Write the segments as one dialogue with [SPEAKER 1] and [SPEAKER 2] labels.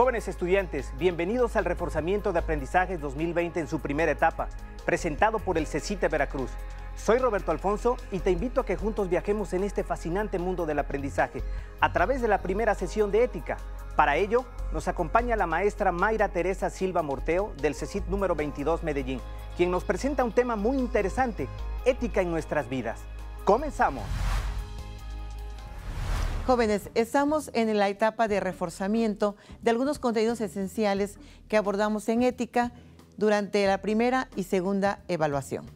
[SPEAKER 1] Jóvenes estudiantes, bienvenidos al Reforzamiento de Aprendizajes 2020 en su primera etapa, presentado por el CECITE Veracruz. Soy Roberto Alfonso y te invito a que juntos viajemos en este fascinante mundo del aprendizaje a través de la primera sesión de ética. Para ello, nos acompaña la maestra Mayra Teresa Silva Morteo del CECIT número 22 Medellín, quien nos presenta un tema muy interesante, ética en nuestras vidas. ¡Comenzamos!
[SPEAKER 2] Jóvenes, estamos en la etapa de reforzamiento de algunos contenidos esenciales que abordamos en ética durante la primera y segunda evaluación.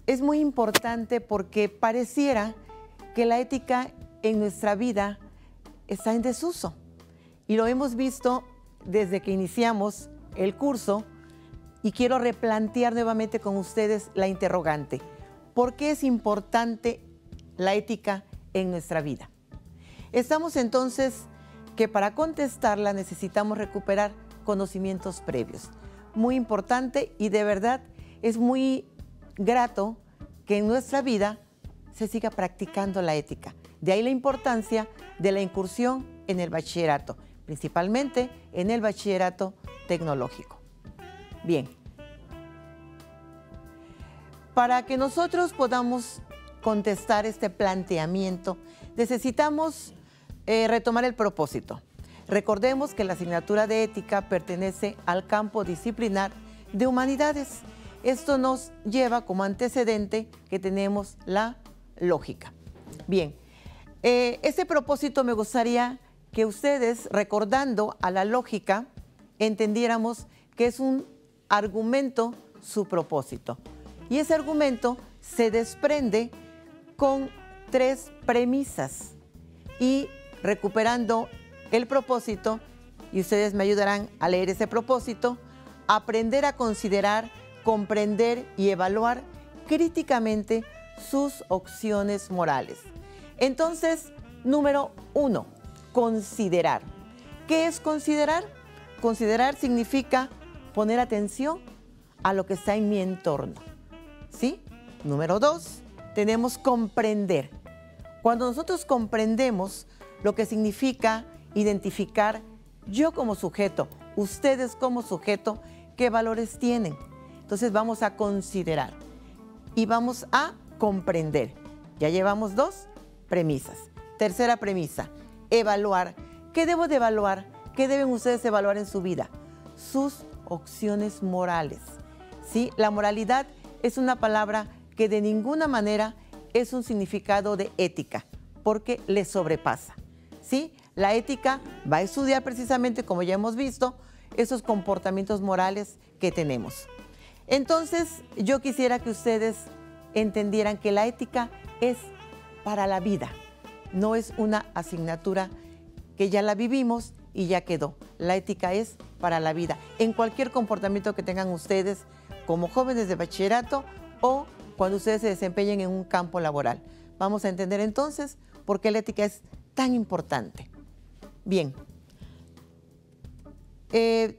[SPEAKER 2] Es muy importante porque pareciera que la ética en nuestra vida está en desuso. Y lo hemos visto desde que iniciamos el curso y quiero replantear nuevamente con ustedes la interrogante. ¿Por qué es importante la ética en nuestra vida? Estamos entonces que para contestarla necesitamos recuperar conocimientos previos. Muy importante y de verdad es muy grato que en nuestra vida se siga practicando la ética. De ahí la importancia de la incursión en el bachillerato, principalmente en el bachillerato tecnológico. Bien, para que nosotros podamos contestar este planteamiento, necesitamos retomar el propósito. Recordemos que la asignatura de ética pertenece al campo disciplinar de humanidades. Esto nos lleva como antecedente que tenemos la lógica. Bien, este propósito me gustaría que ustedes, recordando a la lógica, entendiéramos que es un argumento su propósito. Y ese argumento se desprende con 3 premisas. Y recuperando el propósito, y ustedes me ayudarán a leer ese propósito, aprender a considerar, comprender y evaluar críticamente sus opciones morales. Entonces, número 1, considerar. ¿Qué es considerar? Considerar significa poner atención a lo que está en mi entorno. ¿Sí? Número 2, tenemos comprender. Cuando nosotros comprendemos lo que significa identificar yo como sujeto, ustedes como sujeto, qué valores tienen. Entonces vamos a considerar y vamos a comprender. Ya llevamos 2 premisas. Tercera premisa, evaluar. ¿Qué debo de evaluar? ¿Qué deben ustedes evaluar en su vida? Sus opciones morales. ¿Sí? La moralidad es una palabra que de ninguna manera es un significado de ética, porque le sobrepasa. ¿Sí? La ética va a estudiar precisamente, como ya hemos visto, esos comportamientos morales que tenemos. Entonces, yo quisiera que ustedes entendieran que la ética es para la vida, no es una asignatura que ya la vivimos y ya quedó. La ética es para la vida, en cualquier comportamiento que tengan ustedes como jóvenes de bachillerato o cuando ustedes se desempeñen en un campo laboral. Vamos a entender entonces por qué la ética es tan importante. Bien,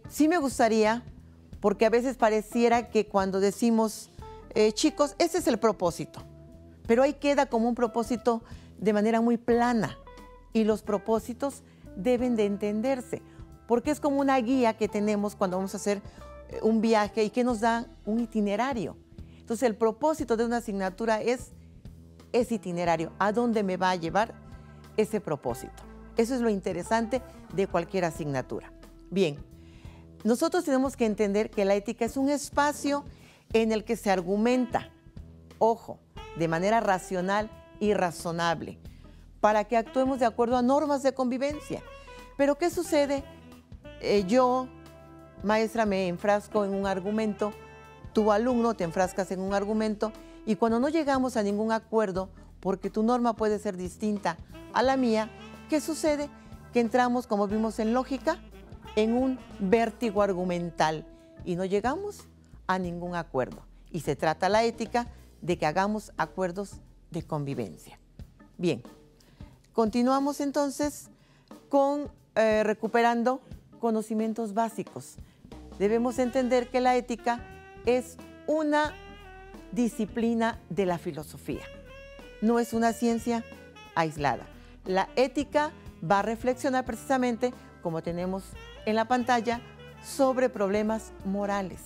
[SPEAKER 2] sí me gustaría, porque a veces pareciera que cuando decimos, chicos, ese es el propósito, pero ahí queda como un propósito de manera muy plana y los propósitos deben de entenderse, porque es como una guía que tenemos cuando vamos a hacer un viaje y que nos da un itinerario. Entonces el propósito de una asignatura es ese itinerario, ¿a dónde me va a llevar ese propósito? Eso es lo interesante de cualquier asignatura. Bien, nosotros tenemos que entender que la ética es un espacio en el que se argumenta, ojo, de manera racional y razonable, para que actuemos de acuerdo a normas de convivencia. Pero ¿qué sucede? Yo, maestra, me enfrasco en un argumento, tu alumno te enfrascas en un argumento, y cuando no llegamos a ningún acuerdo, porque tu norma puede ser distinta a la mía, ¿qué sucede? Que entramos, como vimos en lógica, en un vértigo argumental y no llegamos a ningún acuerdo. Y se trata la ética de que hagamos acuerdos de convivencia. Bien, continuamos entonces con recuperando conocimientos básicos. Debemos entender que la ética es una disciplina de la filosofía. No es una ciencia aislada. La ética va a reflexionar precisamente, como tenemos en la pantalla sobre problemas morales.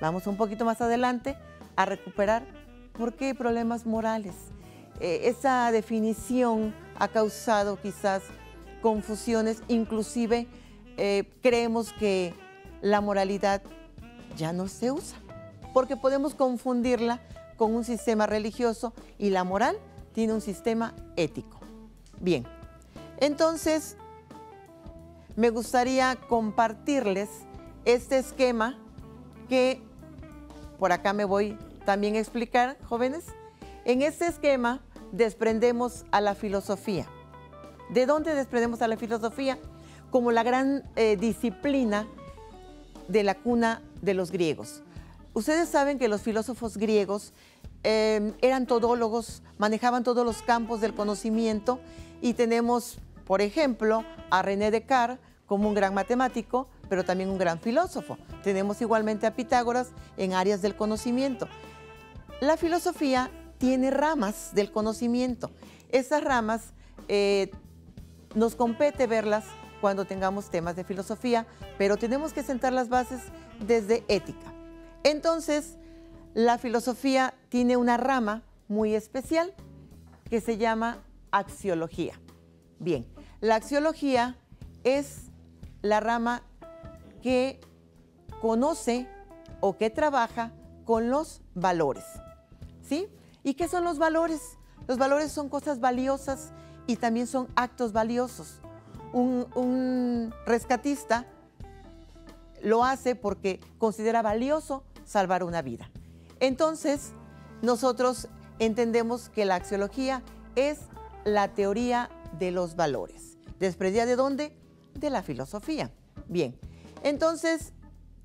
[SPEAKER 2] Vamos un poquito más adelante a recuperar por qué problemas morales. Esa definición ha causado quizás confusiones, inclusive creemos que la moralidad ya no se usa, porque podemos confundirla con un sistema religioso y la moral tiene un sistema ético. Bien, entonces me gustaría compartirles este esquema que por acá me voy también a explicar, jóvenes. En este esquema desprendemos a la filosofía. ¿De dónde desprendemos a la filosofía? Como la gran disciplina de la cuna de los griegos. Ustedes saben que los filósofos griegos eran todólogos, manejaban todos los campos del conocimiento y tenemos, por ejemplo, a René Descartes como un gran matemático, pero también un gran filósofo. Tenemos igualmente a Pitágoras en áreas del conocimiento. La filosofía tiene ramas del conocimiento. Esas ramas nos compete verlas cuando tengamos temas de filosofía, pero tenemos que sentar las bases desde ética. Entonces, la filosofía tiene una rama muy especial que se llama axiología. Bien, la axiología es la rama que conoce o que trabaja con los valores, ¿sí? ¿Y qué son los valores? Los valores son cosas valiosas y también son actos valiosos. Un rescatista lo hace porque considera valioso salvar una vida. Entonces, nosotros entendemos que la axiología es la teoría de los valores. ¿Desprendida de dónde? De la filosofía. Bien, entonces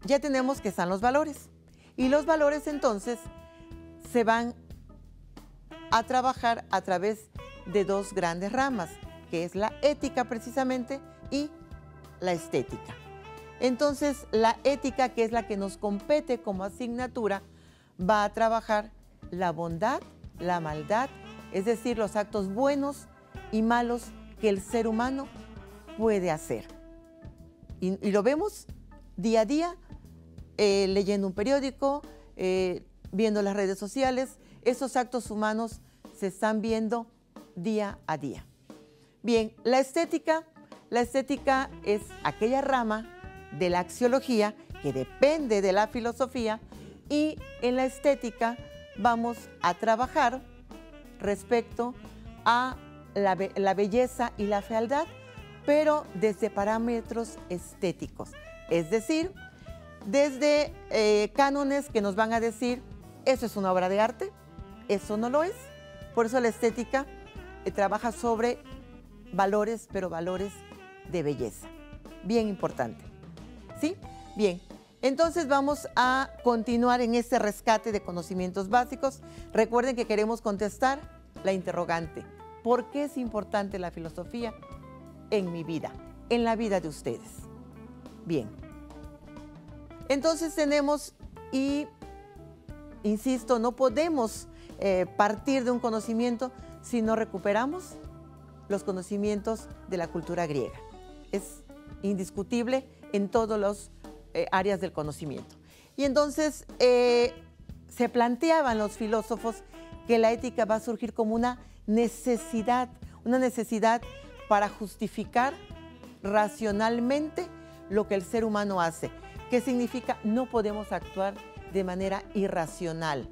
[SPEAKER 2] ya tenemos que están los valores. Y los valores entonces se van a trabajar a través de dos grandes ramas, que es la ética precisamente y la estética. Entonces, la ética, que es la que nos compete como asignatura, va a trabajar la bondad, la maldad, es decir, los actos buenos y malos que el ser humano puede hacer. Y lo vemos día a día, leyendo un periódico, viendo las redes sociales, esos actos humanos se están viendo día a día. Bien, la estética es aquella rama de la axiología que depende de la filosofía, y en la estética vamos a trabajar respecto a la belleza y la fealdad, pero desde parámetros estéticos, es decir, desde cánones que nos van a decir, eso es una obra de arte, eso no lo es. Por eso la estética trabaja sobre valores, pero valores de belleza. Bien importante. ¿Sí? Bien. Entonces vamos a continuar en este rescate de conocimientos básicos. Recuerden que queremos contestar la interrogante. ¿Por qué es importante la filosofía en mi vida, en la vida de ustedes? Bien. Entonces tenemos, y insisto, no podemos partir de un conocimiento si no recuperamos los conocimientos de la cultura griega. Es indiscutible en todos los áreas del conocimiento. Y entonces se planteaban los filósofos que la ética va a surgir como una necesidad para justificar racionalmente lo que el ser humano hace. ¿Qué significa? No podemos actuar de manera irracional.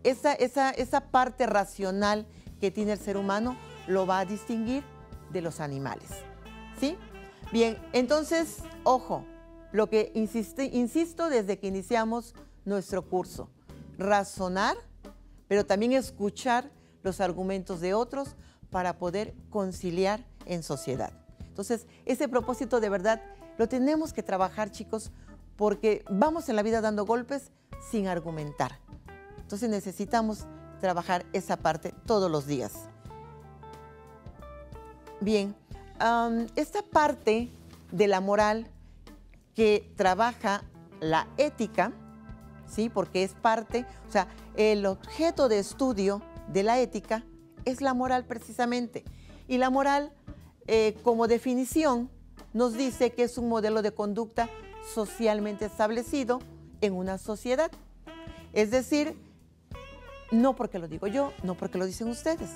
[SPEAKER 2] Esa parte racional que tiene el ser humano lo va a distinguir de los animales. ¿Sí? Bien, entonces, ojo, lo que insisto desde que iniciamos nuestro curso, razonar, pero también escuchar los argumentos de otros para poder conciliar en sociedad. Entonces, ese propósito de verdad lo tenemos que trabajar, chicos, porque vamos en la vida dando golpes sin argumentar. Entonces necesitamos trabajar esa parte todos los días. Bien, esta parte de la moral que trabaja la ética, ¿sí? Porque es parte, o sea, el objeto de estudio de la ética es la moral precisamente. Y la moral, como definición, nos dice que es un modelo de conducta socialmente establecido en una sociedad. Es decir, no porque lo digo yo, no porque lo dicen ustedes.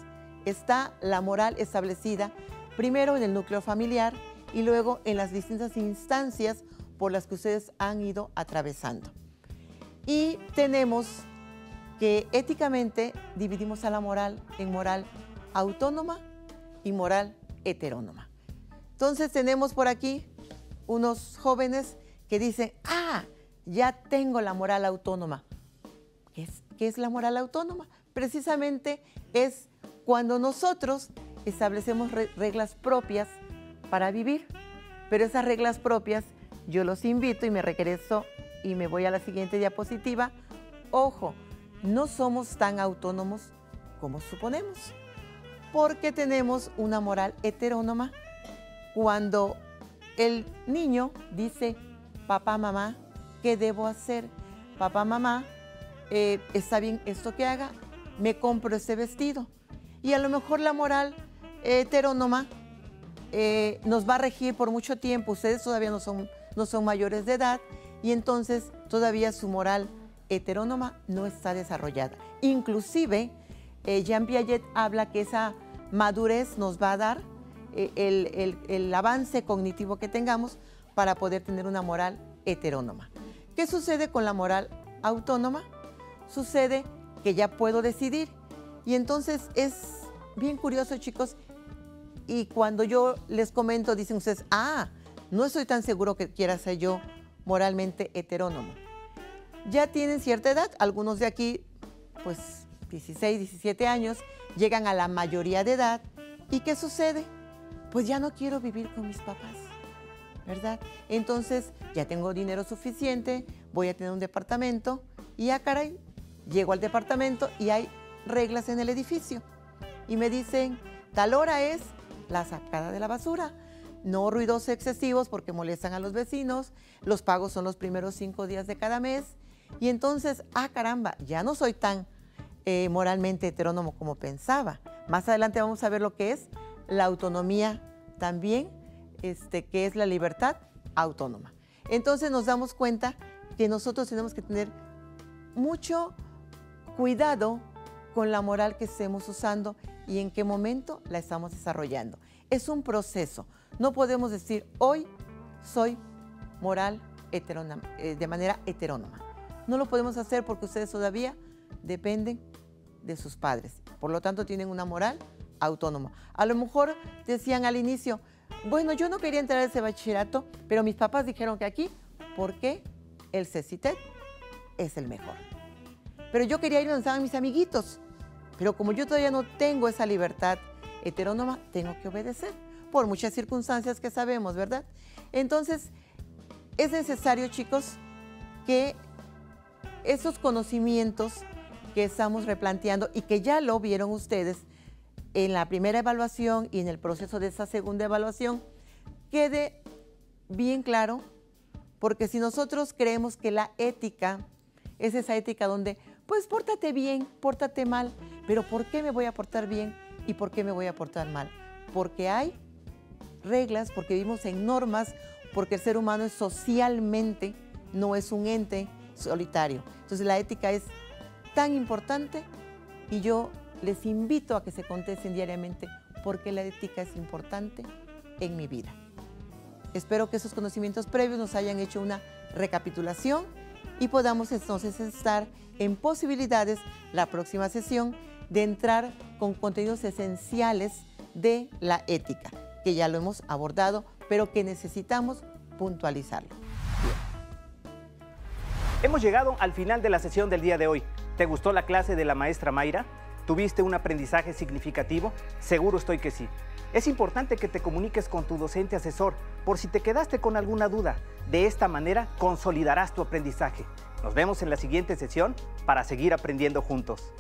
[SPEAKER 2] Está la moral establecida primero en el núcleo familiar y luego en las distintas instancias por las que ustedes han ido atravesando. Y tenemos que éticamente dividimos a la moral en moral autónoma y moral heterónoma. Entonces tenemos por aquí unos jóvenes que dicen, ya tengo la moral autónoma. ¿Qué es la moral autónoma? Precisamente es cuando nosotros establecemos reglas propias para vivir, pero esas reglas propias yo los invito y me regreso y me voy a la siguiente diapositiva. Ojo, no somos tan autónomos como suponemos, porque tenemos una moral heterónoma cuando el niño dice, papá, mamá, ¿qué debo hacer? Papá, mamá, ¿está bien esto que haga? Me compro ese vestido. Y a lo mejor la moral heterónoma nos va a regir por mucho tiempo. Ustedes todavía no son mayores de edad y entonces todavía su moral heterónoma no está desarrollada. Inclusive, Jean Piaget habla que esa madurez nos va a dar el avance cognitivo que tengamos para poder tener una moral heterónoma. ¿Qué sucede con la moral autónoma? Sucede que ya puedo decidir y entonces es bien curioso, chicos, y cuando yo les comento dicen ustedes, no estoy tan seguro que quiera ser yo moralmente heterónomo. Ya tienen cierta edad, algunos de aquí, pues 16, 17 años, llegan a la mayoría de edad. ¿Y qué sucede? Pues ya no quiero vivir con mis papás, ¿verdad? Entonces ya tengo dinero suficiente, voy a tener un departamento y caray, llego al departamento y hay reglas en el edificio. Y me dicen, tal hora es la sacada de la basura. No ruidos excesivos porque molestan a los vecinos. Los pagos son los primeros 5 días de cada mes. Y entonces, caramba, ya no soy tan moralmente heterónomo como pensaba. Más adelante vamos a ver lo que es la autonomía también, que es la libertad autónoma. Entonces nos damos cuenta que nosotros tenemos que tener mucho cuidado con la moral que estemos usando y en qué momento la estamos desarrollando. Es un proceso. No podemos decir, hoy soy moral heterónoma, de manera heterónoma. No lo podemos hacer porque ustedes todavía dependen de sus padres. Por lo tanto, tienen una moral autónoma. A lo mejor decían al inicio, bueno, yo no quería entrar a ese bachillerato, pero mis papás dijeron que aquí, porque el CECITEC es el mejor. Pero yo quería ir donde estaban mis amiguitos. Pero como yo todavía no tengo esa libertad heterónoma, tengo que obedecer por muchas circunstancias que sabemos, ¿verdad? Entonces, es necesario, chicos, que esos conocimientos que estamos replanteando y que ya lo vieron ustedes en la primera evaluación y en el proceso de esa segunda evaluación, quede bien claro, porque si nosotros creemos que la ética es esa ética donde, pues, pórtate bien, pórtate mal, pero ¿por qué me voy a portar bien y por qué me voy a portar mal? Porque hay reglas, porque vivimos en normas, porque el ser humano es socialmente, no es un ente solitario. Entonces la ética es tan importante y yo les invito a que se contesten diariamente por qué la ética es importante en mi vida. Espero que esos conocimientos previos nos hayan hecho una recapitulación y podamos entonces estar en posibilidades la próxima sesión de entrar con contenidos esenciales de la ética, que ya lo hemos abordado, pero que necesitamos puntualizarlo. Bien.
[SPEAKER 1] Hemos llegado al final de la sesión del día de hoy. ¿Te gustó la clase de la maestra Mayra? ¿Tuviste un aprendizaje significativo? Seguro estoy que sí. Es importante que te comuniques con tu docente asesor por si te quedaste con alguna duda. De esta manera consolidarás tu aprendizaje. Nos vemos en la siguiente sesión para seguir aprendiendo juntos.